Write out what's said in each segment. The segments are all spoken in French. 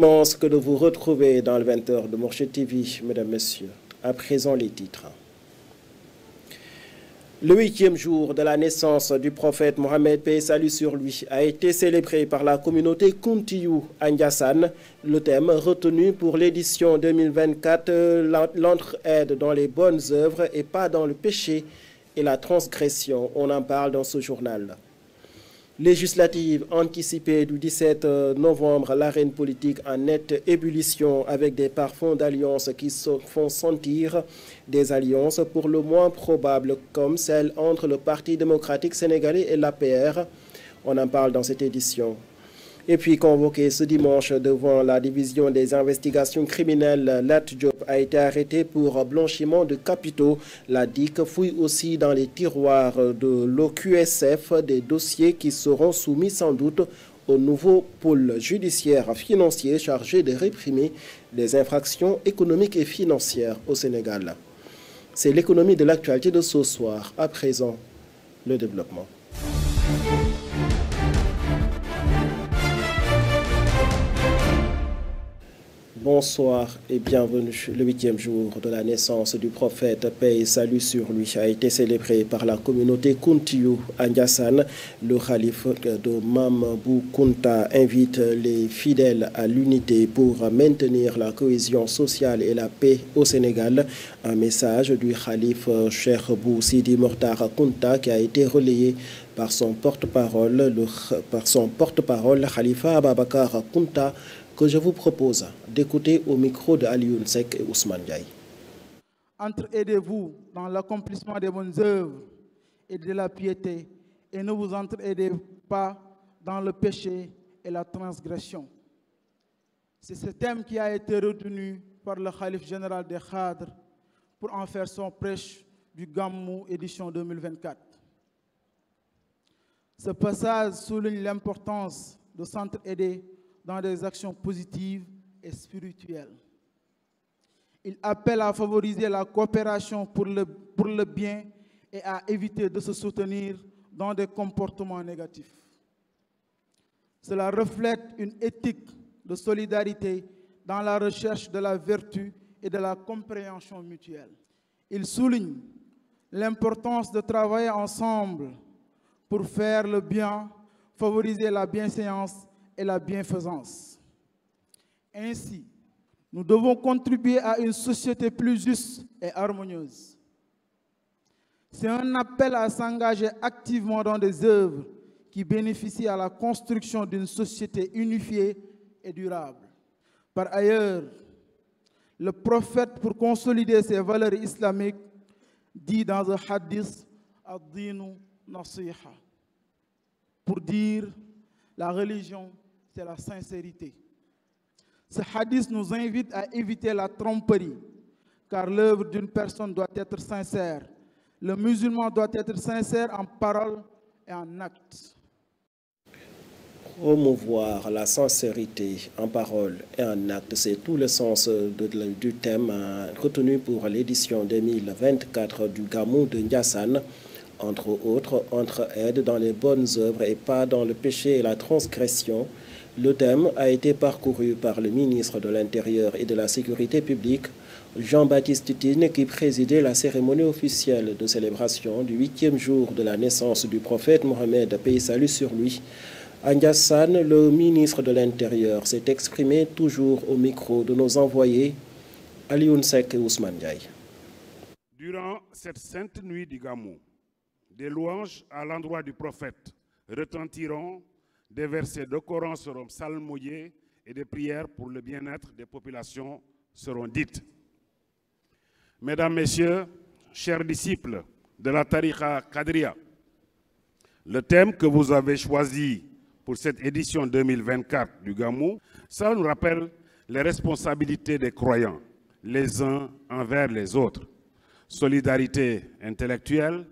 immense que de vous retrouver dans le 20h de Mourchid TV, mesdames, messieurs. À présent, les titres. Le 8e jour de la naissance du prophète Mohammed, paix et salut sur lui, a été célébré par la communauté Kountiou à Ndiassane. Le thème retenu pour l'édition 2024, l'entraide dans les bonnes œuvres et pas dans le péché et la transgression. On en parle dans ce journal. Législative anticipée du 17 novembre, l'arène politique en nette ébullition avec des parfums d'alliances qui se font sentir, des alliances pour le moins probables comme celle entre le Parti démocratique sénégalais et l'APR. On en parle dans cette édition. Et puis convoqué ce dimanche devant la division des investigations criminelles, Lat Diop a été arrêté pour blanchiment de capitaux. La DIC fouille aussi dans les tiroirs de l'OQSF des dossiers qui seront soumis sans doute au nouveau pôle judiciaire financier chargé de réprimer les infractions économiques et financières au Sénégal. C'est l'économie de l'actualité de ce soir. À présent, le développement. Bonsoir et bienvenue. Le 8e jour de la naissance du prophète, paix et salut sur lui, a été célébré par la communauté Kountiou à Ndiassane. Le khalife de Mamabou Kounta invite les fidèles à l'unité pour maintenir la cohésion sociale et la paix au Sénégal. Un message du khalife Cheikh Bou Sidi Mokhtar Kounta qui a été relayé par son porte-parole, Khalifa Ababakar Kounta, que je vous propose d'écouter au micro de Alioune Seck et Ousmane Diaye. Entre-aidez-vous dans l'accomplissement des bonnes œuvres et de la piété et ne vous entre-aidez pas dans le péché et la transgression. C'est ce thème qui a été retenu par le Khalife général des Khadres pour en faire son prêche du Gamou édition 2024. Ce passage souligne l'importance de s'entraider dans des actions positives et spirituelles. Il appelle à favoriser la coopération pour le bien et à éviter de se soutenir dans des comportements négatifs. Cela reflète une éthique de solidarité dans la recherche de la vertu et de la compréhension mutuelle. Il souligne l'importance de travailler ensemble pour faire le bien, favoriser la bienséance et la bienfaisance. Ainsi, nous devons contribuer à une société plus juste et harmonieuse. C'est un appel à s'engager activement dans des œuvres qui bénéficient à la construction d'une société unifiée et durable. Par ailleurs, le prophète, pour consolider ses valeurs islamiques, dit dans un hadith « Ad-dinu nasiha » pour dire la religion, c'est la sincérité. Ce hadith nous invite à éviter la tromperie, car l'œuvre d'une personne doit être sincère. Le musulman doit être sincère en parole et en acte. Promouvoir la sincérité en parole et en acte, c'est tout le sens du thème retenu pour l'édition 2024 du Gamou de Ndiassane. Entre autres, entre-aide dans les bonnes œuvres et pas dans le péché et la transgression. Le thème a été parcouru par le ministre de l'Intérieur et de la Sécurité publique, Jean-Baptiste Tine, qui présidait la cérémonie officielle de célébration du 8e jour de la naissance du prophète Mohammed, paix et salut sur lui. À Ndiassane, le ministre de l'Intérieur s'est exprimé toujours au micro de nos envoyés, Alioune Seck et Ousmane Diaye. Durant cette sainte nuit du Gamou, des louanges à l'endroit du prophète retentiront, des versets de Coran seront psalmodiés et des prières pour le bien-être des populations seront dites. Mesdames, Messieurs, chers disciples de la Tariqa Qadriya, le thème que vous avez choisi pour cette édition 2024 du Gamou, ça nous rappelle les responsabilités des croyants, les uns envers les autres. Solidarité intellectuelle,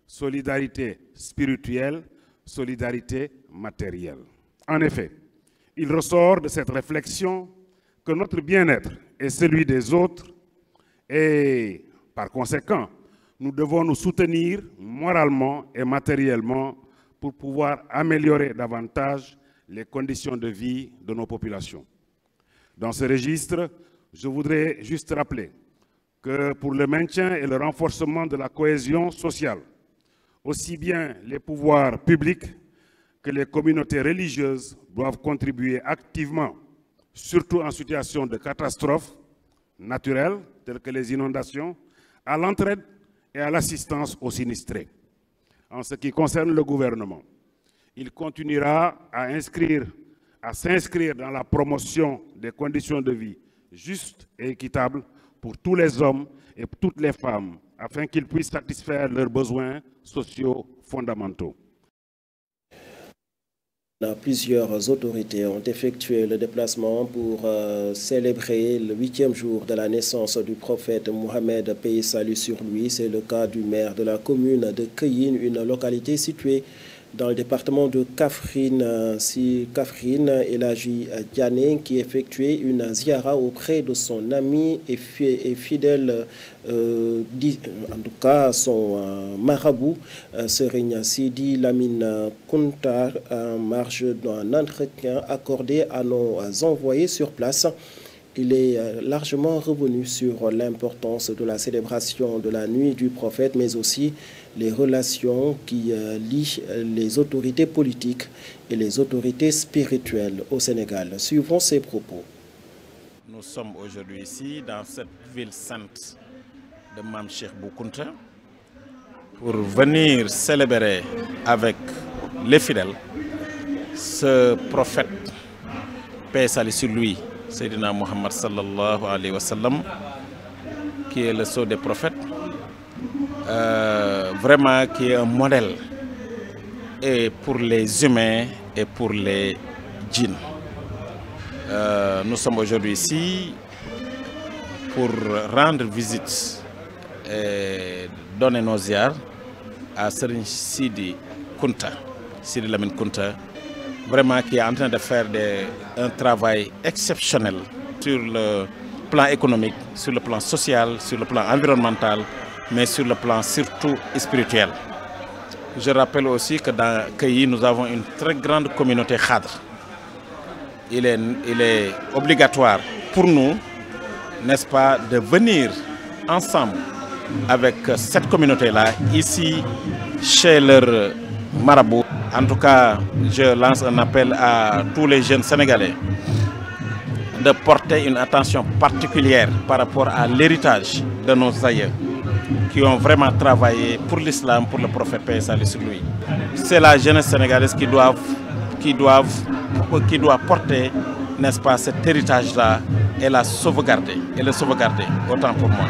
solidarité spirituelle, solidarité matérielle. En effet, il ressort de cette réflexion que notre bien-être est celui des autres et, par conséquent, nous devons nous soutenir moralement et matériellement pour pouvoir améliorer davantage les conditions de vie de nos populations. Dans ce registre, je voudrais juste rappeler que pour le maintien et le renforcement de la cohésion sociale, aussi bien les pouvoirs publics que les communautés religieuses doivent contribuer activement, surtout en situation de catastrophes naturelles telles que les inondations, à l'entraide et à l'assistance aux sinistrés. En ce qui concerne le gouvernement, il continuera à s'inscrire dans la promotion des conditions de vie justes et équitables pour tous les hommes et toutes les femmes, afin qu'ils puissent satisfaire leurs besoins sociaux fondamentaux. Plusieurs autorités ont effectué le déplacement pour célébrer le 8e jour de la naissance du prophète Mohammed, paix et salut sur lui. C'est le cas du maire de la commune de Keyine, une localité située dans le département de Kaffrine, Elhaji Diané, qui effectuait une ziara auprès de son ami et fidèle, en tout cas son marabout, Serigne Sidi Lamine Kunta, en marge d'un entretien accordé à nos envoyés sur place. Il est largement revenu sur l'importance de la célébration de la nuit du prophète, mais aussi les relations qui lient les autorités politiques et les autorités spirituelles au Sénégal. Suivons ses propos. Nous sommes aujourd'hui ici dans cette ville sainte de Mame Cheikh Bou Kounta pour venir célébrer avec les fidèles ce prophète, paix et salut sur lui, Sayyidina Muhammad sallallahu alayhi wa sallam, qui est le sceau des prophètes, vraiment qui est un modèle et pour les humains et pour les djinns. Nous sommes aujourd'hui ici pour rendre visite et donner nos ziars à Serigne Sidi Kunta, Sidi Lamine Kunta, vraiment qui est en train de faire un travail exceptionnel sur le plan économique, sur le plan social, sur le plan environnemental, mais sur le plan surtout spirituel. Je rappelle aussi que dans Keyine, nous avons une très grande communauté khadr. Il est obligatoire pour nous, n'est-ce pas, de venir ensemble avec cette communauté-là, ici, chez leur marabout. En tout cas, je lance un appel à tous les jeunes Sénégalais de porter une attention particulière par rapport à l'héritage de nos aïeux qui ont vraiment travaillé pour l'islam, pour le prophète, paix et salut sur lui. C'est la jeunesse sénégalaise qui doit porter, n'est-ce pas, cet héritage-là et le sauvegarder, autant pour moi.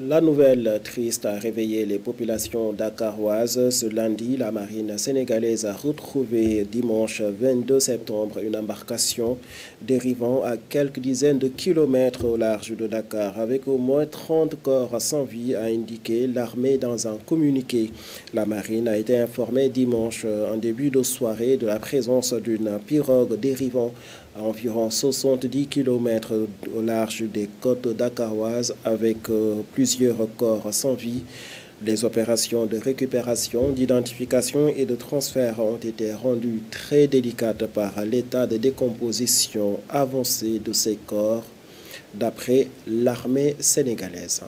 La nouvelle triste a réveillé les populations dakaroises. Ce lundi, la marine sénégalaise a retrouvé dimanche 22 septembre une embarcation dérivant à quelques dizaines de kilomètres au large de Dakar avec au moins 30 corps sans vie, a indiqué l'armée dans un communiqué. La marine a été informée dimanche en début de soirée de la présence d'une pirogue dérivant à environ 70 km au large des côtes dakaroises avec plusieurs corps sans vie. Les opérations de récupération, d'identification et de transfert ont été rendues très délicates par l'état de décomposition avancé de ces corps, d'après l'armée sénégalaise.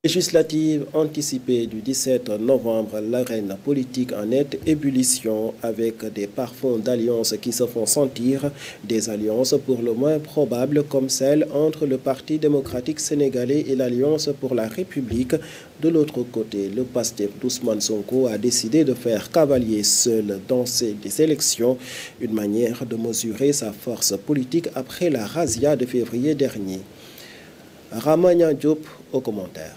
Législative anticipée du 17 novembre, l'arène politique en nette ébullition avec des parfums d'alliances qui se font sentir, des alliances pour le moins probables comme celle entre le Parti démocratique sénégalais et l'Alliance pour la République. De l'autre côté, le Pastef d'Ousmane Sonko a décidé de faire cavalier seul dans ces élections, une manière de mesurer sa force politique après la razzia de février dernier. Ramania Diop au commentaire.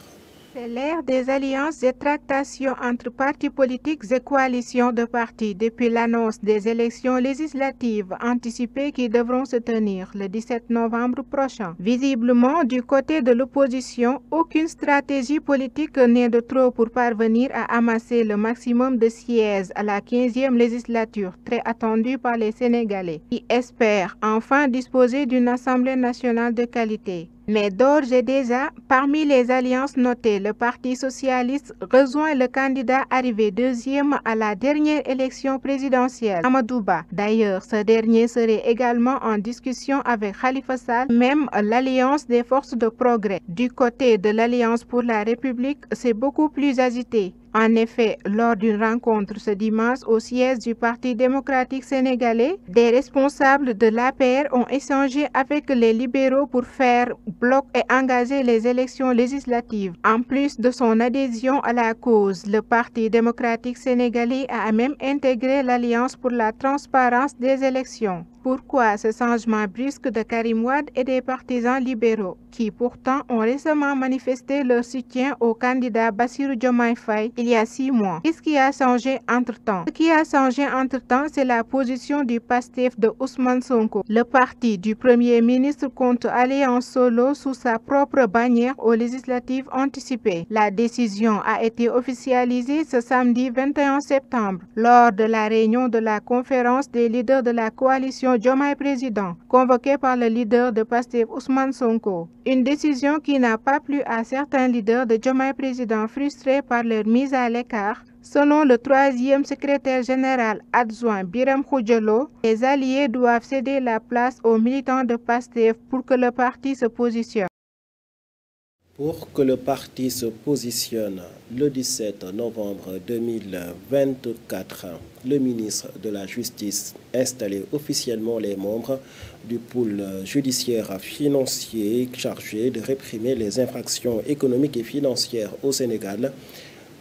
C'est l'ère des alliances et tractations entre partis politiques et coalitions de partis depuis l'annonce des élections législatives anticipées qui devront se tenir le 17 novembre prochain. Visiblement, du côté de l'opposition, aucune stratégie politique n'est de trop pour parvenir à amasser le maximum de sièges à la 15e législature, très attendue par les Sénégalais, qui espèrent enfin disposer d'une Assemblée nationale de qualité. Mais d'ores et déjà, parmi les alliances notées, le Parti socialiste rejoint le candidat arrivé deuxième à la dernière élection présidentielle, Amadou Ba. D'ailleurs, ce dernier serait également en discussion avec Khalifa Sall, même l'alliance des forces de progrès. Du côté de l'Alliance pour la République, c'est beaucoup plus agité. En effet, lors d'une rencontre ce dimanche au siège du Parti démocratique sénégalais, des responsables de l'APR ont échangé avec les libéraux pour faire bloc et engager les élections législatives. En plus de son adhésion à la cause, le Parti démocratique sénégalais a même intégré l'Alliance pour la transparence des élections. Pourquoi ce changement brusque de Karim Wade et des partisans libéraux qui pourtant ont récemment manifesté leur soutien au candidat Bassirou Diomaye Faye il y a 6 mois? Qu'est-ce qui a changé entre-temps? Ce qui a changé entre-temps, c'est la position du PASTEF de Ousmane Sonko. Le parti du Premier ministre compte aller en solo sous sa propre bannière aux législatives anticipées. La décision a été officialisée ce samedi 21 septembre lors de la réunion de la conférence des leaders de la coalition Diomaye Président, convoquée par le leader de PASTEF Ousmane Sonko. Une décision qui n'a pas plu à certains leaders de Diomaye Président frustrés par leur mise à l'écart. Selon le 3e secrétaire général adjoint Biram Khoudialo, les alliés doivent céder la place aux militants de PASTEF pour que le parti se positionne. Pour que le parti se positionne, le 17 novembre 2024, le ministre de la Justice installait officiellement les membres du pôle judiciaire financier chargé de réprimer les infractions économiques et financières au Sénégal.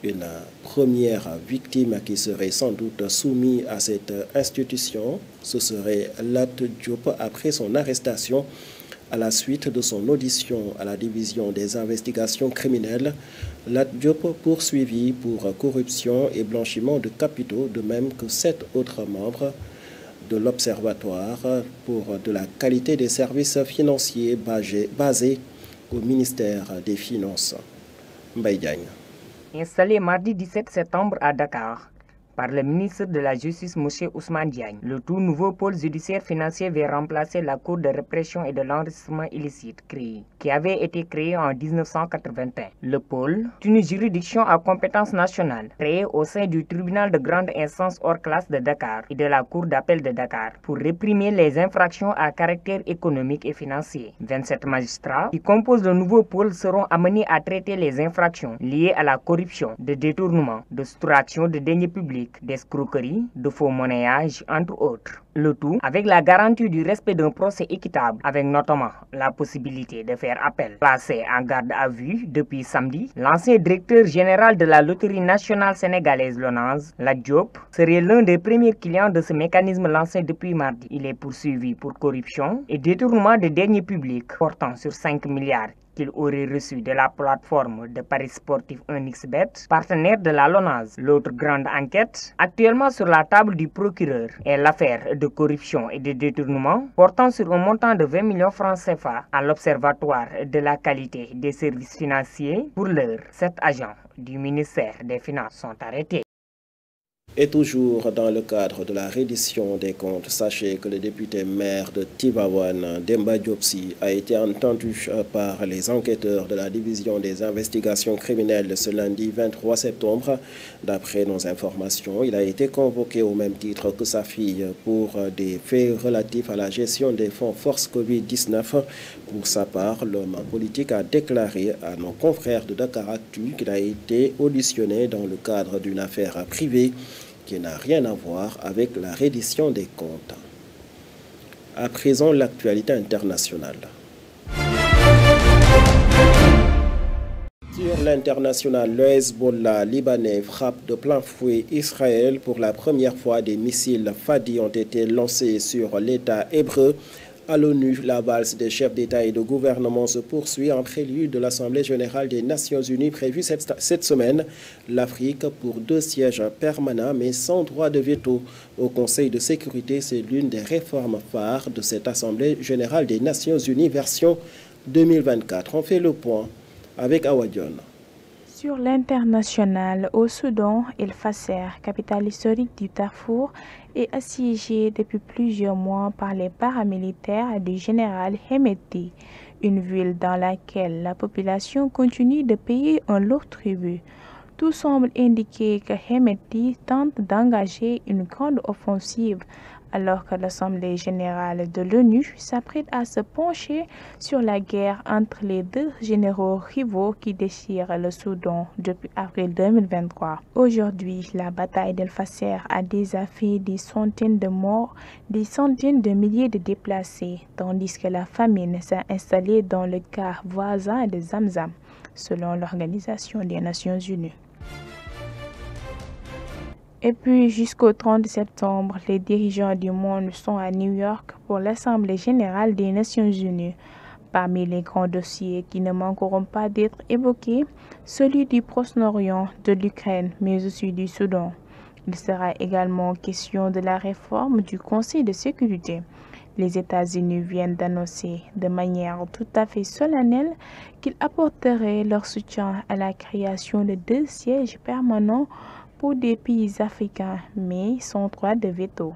Une première victime qui serait sans doute soumise à cette institution, ce serait Lat Diop après son arrestation à la suite de son audition à la division des investigations criminelles. Lat Diop poursuivi pour corruption et blanchiment de capitaux, de même que 7 autres membres de l'Observatoire pour de la qualité des services financiers basé au ministère des Finances. Mbaye Diagne. Installé mardi 17 septembre à Dakar par le ministre de la Justice M. Ousmane Diagne, le tout nouveau pôle judiciaire financier vient remplacer la Cour de répression et de l'enregistrement illicite CREI, qui avait été créée en 1981. Le pôle est une juridiction à compétence nationale créée au sein du tribunal de grande instance hors classe de Dakar et de la Cour d'appel de Dakar pour réprimer les infractions à caractère économique et financier. 27 magistrats qui composent le nouveau pôle seront amenés à traiter les infractions liées à la corruption, de détournement, de soustraction de deniers publics, d'escroquerie, de faux monnayage, entre autres. Le tout avec la garantie du respect d'un procès équitable, avec notamment la possibilité de faire appel. Placé en garde à vue depuis samedi, l'ancien directeur général de la Loterie nationale sénégalaise LONASE, Lat Diop, serait l'un des premiers clients de ce mécanisme lancé depuis mardi. Il est poursuivi pour corruption et détournement de deniers publics portant sur 5 milliards qu'il aurait reçu de la plateforme de paris sportif 1xBet, partenaire de la LONASE. L'autre grande enquête, actuellement sur la table du procureur, est l'affaire de corruption et de détournement portant sur un montant de 20 millions francs CFA à l'Observatoire de la qualité des services financiers. Pour l'heure, 7 agents du ministère des Finances sont arrêtés. Et toujours dans le cadre de la reddition des comptes, sachez que le député maire de Tivaouane, Demba Diop Sy, a été entendu par les enquêteurs de la division des investigations criminelles ce lundi 23 septembre. D'après nos informations, il a été convoqué au même titre que sa fille pour des faits relatifs à la gestion des fonds Force Covid-19. Pour sa part, l'homme politique a déclaré à nos confrères de Dakaractu qu'il a été auditionné dans le cadre d'une affaire privée qui n'a rien à voir avec la reddition des comptes. À présent, l'actualité internationale. Sur l'international, le Hezbollah libanais frappe de plein fouet Israël. Pour la première fois, des missiles Fadi ont été lancés sur l'État hébreu. À l'ONU, la valse des chefs d'État et de gouvernement se poursuit en prélude de l'Assemblée générale des Nations unies prévue cette semaine. L'Afrique pour 2 sièges permanents mais sans droit de veto au Conseil de sécurité. C'est l'une des réformes phares de cette Assemblée générale des Nations unies version 2024. On fait le point avec Awa Dione. Sur l'international, au Soudan, El Fasser, capitale historique du Darfour, est assiégée depuis plusieurs mois par les paramilitaires du général Hemedti. une ville dans laquelle la population continue de payer un lourd tribut. Tout semble indiquer que Hemedti tente d'engager une grande offensive alors que l'Assemblée générale de l'ONU s'apprête à se pencher sur la guerre entre les deux généraux rivaux qui déchirent le Soudan depuis avril 2023. Aujourd'hui, la bataille d'El Fasser a déjà fait des centaines de morts, des centaines de milliers de déplacés, tandis que la famine s'est installée dans le quart voisin de Zamzam, selon l'Organisation des Nations Unies. Et puis, jusqu'au 30 septembre, les dirigeants du monde sont à New York pour l'Assemblée générale des Nations Unies. Parmi les grands dossiers qui ne manqueront pas d'être évoqués, celui du Proche-Orient, de l'Ukraine, mais aussi du Soudan. Il sera également question de la réforme du Conseil de sécurité. Les États-Unis viennent d'annoncer de manière tout à fait solennelle qu'ils apporteraient leur soutien à la création de 2 sièges permanents pour des pays africains, mais sans droit de veto.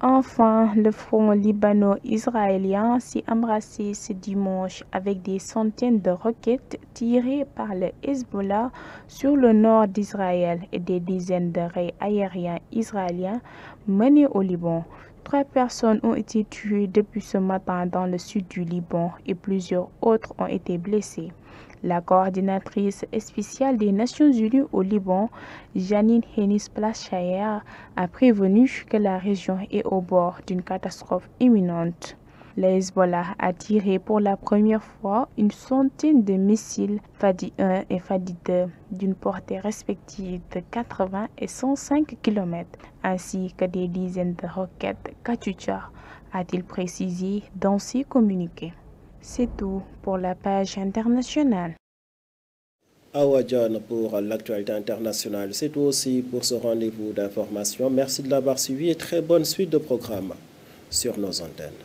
Enfin, le front libano-israélien s'est embrassé ce dimanche avec des centaines de roquettes tirées par le Hezbollah sur le nord d'Israël et des dizaines de raids aériens israéliens menés au Liban. 3 personnes ont été tuées depuis ce matin dans le sud du Liban et plusieurs autres ont été blessées. La coordinatrice spéciale des Nations Unies au Liban, Janine Hennis-Plasschaert, a prévenu que la région est au bord d'une catastrophe imminente. Le Hezbollah a tiré pour la première fois une centaine de missiles Fadi 1 et Fadi 2 d'une portée respective de 80 et 105 km, ainsi que des dizaines de roquettes Katyusha, a-t-il précisé dans ses communiqués. C'est tout pour la page internationale. Awa John pour l'actualité internationale. C'est tout aussi pour ce rendez-vous d'information. Merci de l'avoir suivi et très bonne suite de programme sur nos antennes.